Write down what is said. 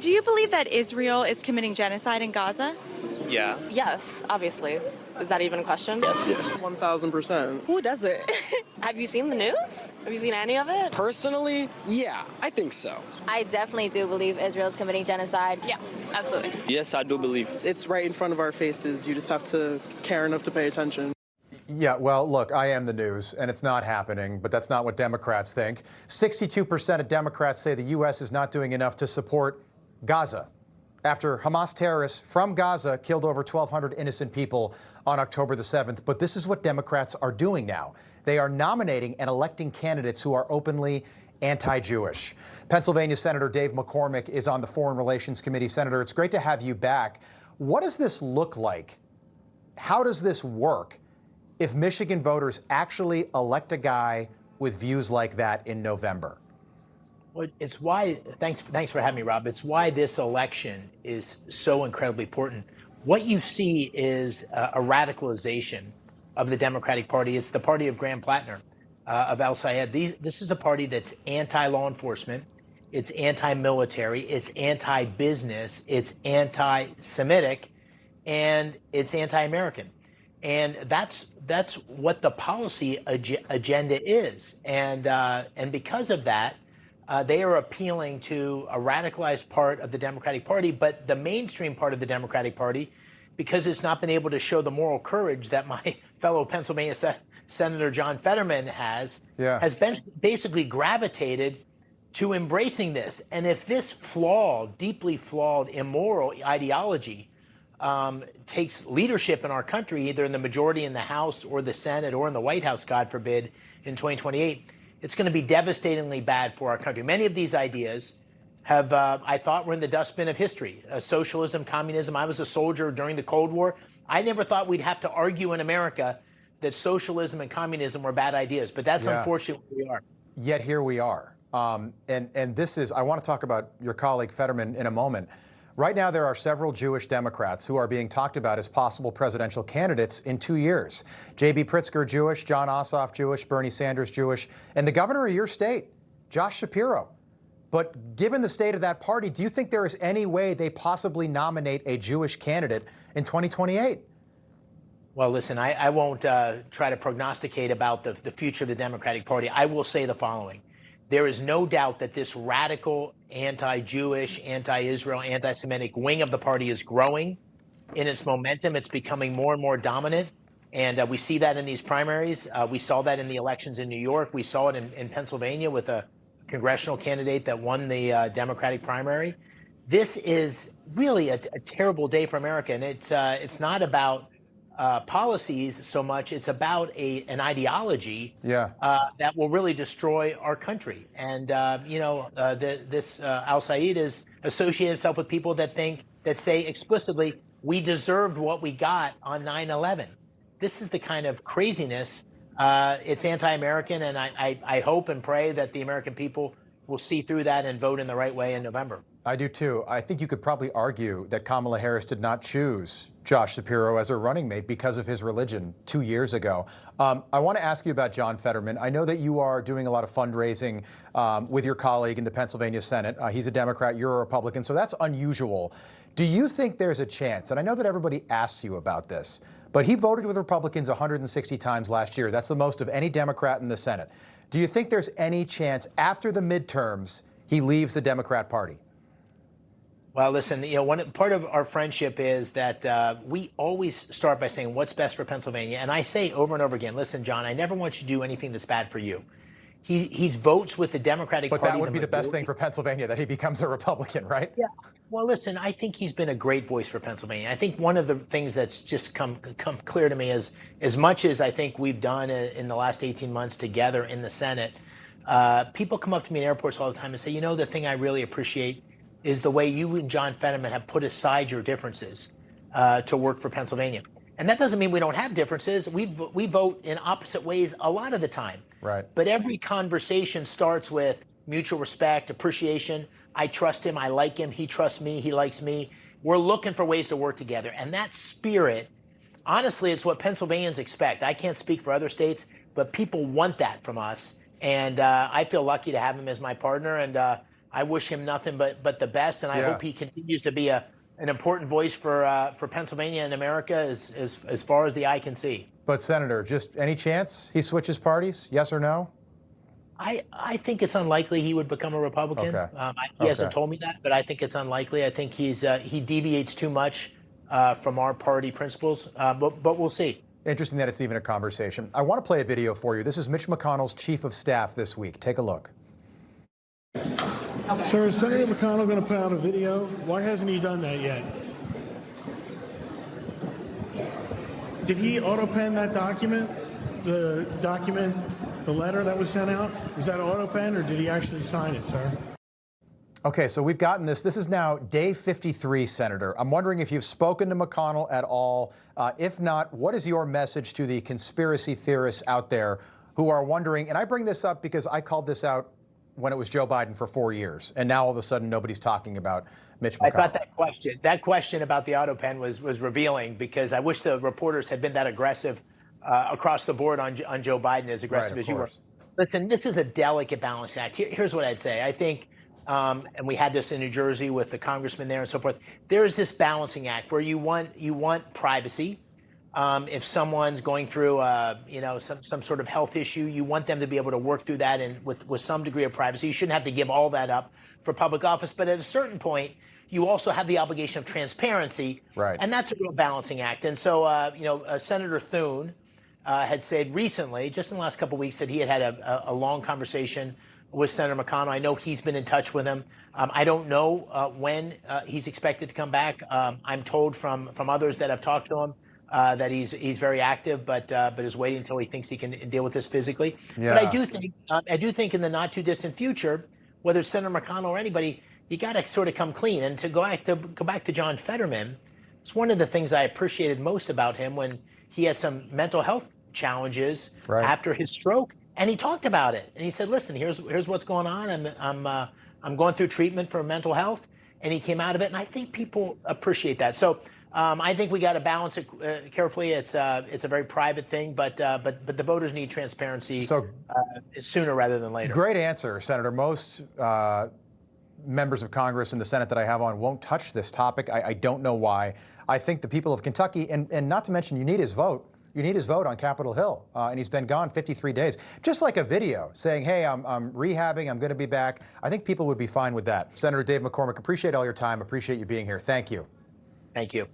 do you believe that Israel is committing genocide in Gaza? Yeah. Yes, obviously. Is that even a question? Yes. 1,000%. Who doesn't? Have you seen the news? Have you seen any of it? Personally, yeah, I think so. I definitely do believe Israel's committing genocide. Yeah, absolutely. Yes, I do believe. It's right in front of our faces. You just have to care enough to pay attention. Yeah, well, look, I am the news, and it's not happening, but that's not what Democrats think. 62% of Democrats say the U.S. is not doing enough to support Gaza after Hamas terrorists from Gaza killed over 1,200 innocent people on October the 7th. But this is what Democrats are doing now. They are nominating and electing candidates who are openly anti-Jewish. Pennsylvania Senator Dave McCormick is on the Foreign Relations Committee. Senator, it's great to have you back. What does this look like? How does this work if Michigan voters actually elect a guy with views like that in November? Well, it's why, thanks for having me, Rob. It's why this election is so incredibly important. What you see is a radicalization of the Democratic Party. It's the party of Graham Plattner, of Al Sayed. This is a party that's anti-law enforcement, it's anti-military, it's anti-business, it's anti-Semitic, and it's anti-American. And that's what the policy agenda is. And because of that, they are appealing to a radicalized part of the Democratic Party, but the mainstream part of the Democratic Party, because it's not been able to show the moral courage that my fellow Pennsylvania Senator John Fetterman has been basically gravitated to embracing this. And if this flawed, deeply flawed, immoral ideology takes leadership in our country, either in the majority in the House or the Senate or in the White House, God forbid, in 2028, it's going to be devastatingly bad for our country. Many of these ideas have, I thought, were in the dustbin of history. Socialism, communism. I was a soldier during the Cold War. I never thought we'd have to argue in America that socialism and communism were bad ideas, but that's unfortunately what we are. Yet here we are. And this is, I want to talk about your colleague Fetterman in a moment. Right now, there are several Jewish Democrats who are being talked about as possible presidential candidates in 2 years. J.B. Pritzker, Jewish, John Ossoff, Jewish, Bernie Sanders, Jewish, and the governor of your state, Josh Shapiro. But given the state of that party, do you think there is any way they possibly nominate a Jewish candidate in 2028? Well, listen, I won't try to prognosticate about the future of the Democratic Party. I will say the following. There is no doubt that this radical anti-Jewish, anti-Israel, anti-Semitic wing of the party is growing in its momentum. It's becoming more and more dominant. And we see that in these primaries. We saw that in the elections in New York. We saw it in Pennsylvania with a congressional candidate that won the Democratic primary. This is really a terrible day for America. And it's not about policies so much. It's about an ideology that will really destroy our country. And, this Al Sayed is associated himself with people that say explicitly, we deserved what we got on 9/11. This is the kind of craziness. It's anti-American, and I hope and pray that the American people will see through that and vote in the right way in November. I do too. I think you could probably argue that Kamala Harris did not choose Josh Shapiro as her running mate because of his religion 2 years ago. I want to ask you about John Fetterman. I know that you are doing a lot of fundraising with your colleague in the Pennsylvania Senate. He's a Democrat, you're a Republican, so that's unusual. Do you think there's a chance, and I know that everybody asks you about this, but he voted with Republicans 160 times last year. That's the most of any Democrat in the Senate. Do you think there's any chance after the midterms he leaves the Democrat Party? Well, listen, part of our friendship is that we always start by saying what's best for Pennsylvania. And I say over and over again, listen, John, I never want you to do anything that's bad for you. He votes with the Democratic Party. But that would be the best thing for Pennsylvania, that he becomes a Republican, right? Yeah. Well, listen, I think he's been a great voice for Pennsylvania. I think one of the things that's just come clear to me is, as much as I think we've done in the last 18 months together in the Senate, people come up to me in airports all the time and say, the thing I really appreciate is the way you and John Fetterman have put aside your differences to work for Pennsylvania. And that doesn't mean we don't have differences. We vote in opposite ways a lot of the time. Right. But every conversation starts with mutual respect, appreciation. I trust him. I like him. He trusts me. He likes me. We're looking for ways to work together. And that spirit, honestly, it's what Pennsylvanians expect. I can't speak for other states, but people want that from us. And I feel lucky to have him as my partner. And I wish him nothing but the best, and I hope he continues to be an important voice for Pennsylvania and America as far as the eye can see. But Senator, just any chance he switches parties? Yes or no? I think it's unlikely he would become a Republican. Okay. He hasn't told me that, but I think it's unlikely. I think he deviates too much from our party principles, but we'll see. Interesting that it's even a conversation. I want to play a video for you. This is Mitch McConnell's chief of staff this week. Take a look. Sir, is Senator McConnell going to put out a video? Why hasn't he done that yet? Did he auto-pen that document? The letter that was sent out? Was that auto-pen, or did he actually sign it, sir? Okay, so we've gotten this. This is now day 53, Senator. I'm wondering if you've spoken to McConnell at all. If not, what is your message to the conspiracy theorists out there who are wondering, and I bring this up because I called this out when it was Joe Biden for 4 years, and now all of a sudden nobody's talking about Mitch McConnell. I thought that question about the auto pen was revealing, because I wish the reporters had been that aggressive across the board on Joe Biden, as aggressive as you were. Listen, this is a delicate balancing act. Here's what I'd say. I think, and we had this in New Jersey with the congressman there and so forth. There is this balancing act where you want privacy. If someone's going through, some sort of health issue, you want them to be able to work through that and with some degree of privacy. You shouldn't have to give all that up for public office. But at a certain point, you also have the obligation of transparency. Right. And that's a real balancing act. And so, Senator Thune had said recently, just in the last couple of weeks, that he had a long conversation with Senator McConnell. I know he's been in touch with him. I don't know when he's expected to come back. I'm told from others that have talked to him that he's very active, but is waiting until he thinks he can deal with this physically. Yeah. But I do think in the not too distant future, whether it's Senator McConnell or anybody, you got to sort of come clean. And to go back to John Fetterman, it's one of the things I appreciated most about him when he had some mental health challenges after his stroke, and he talked about it. And he said, "Listen, here's what's going on. I'm going through treatment for mental health," and he came out of it. And I think people appreciate that. So. I think we got to balance it carefully. It's a very private thing, but the voters need transparency sooner rather than later. Great answer, Senator. Most members of Congress and the Senate that I have on won't touch this topic. I don't know why. I think the people of Kentucky, and not to mention, you need his vote. You need his vote on Capitol Hill, and he's been gone 53 days. Just like a video saying, hey, I'm rehabbing, I'm going to be back. I think people would be fine with that. Senator Dave McCormick, appreciate all your time. Appreciate you being here. Thank you. Thank you.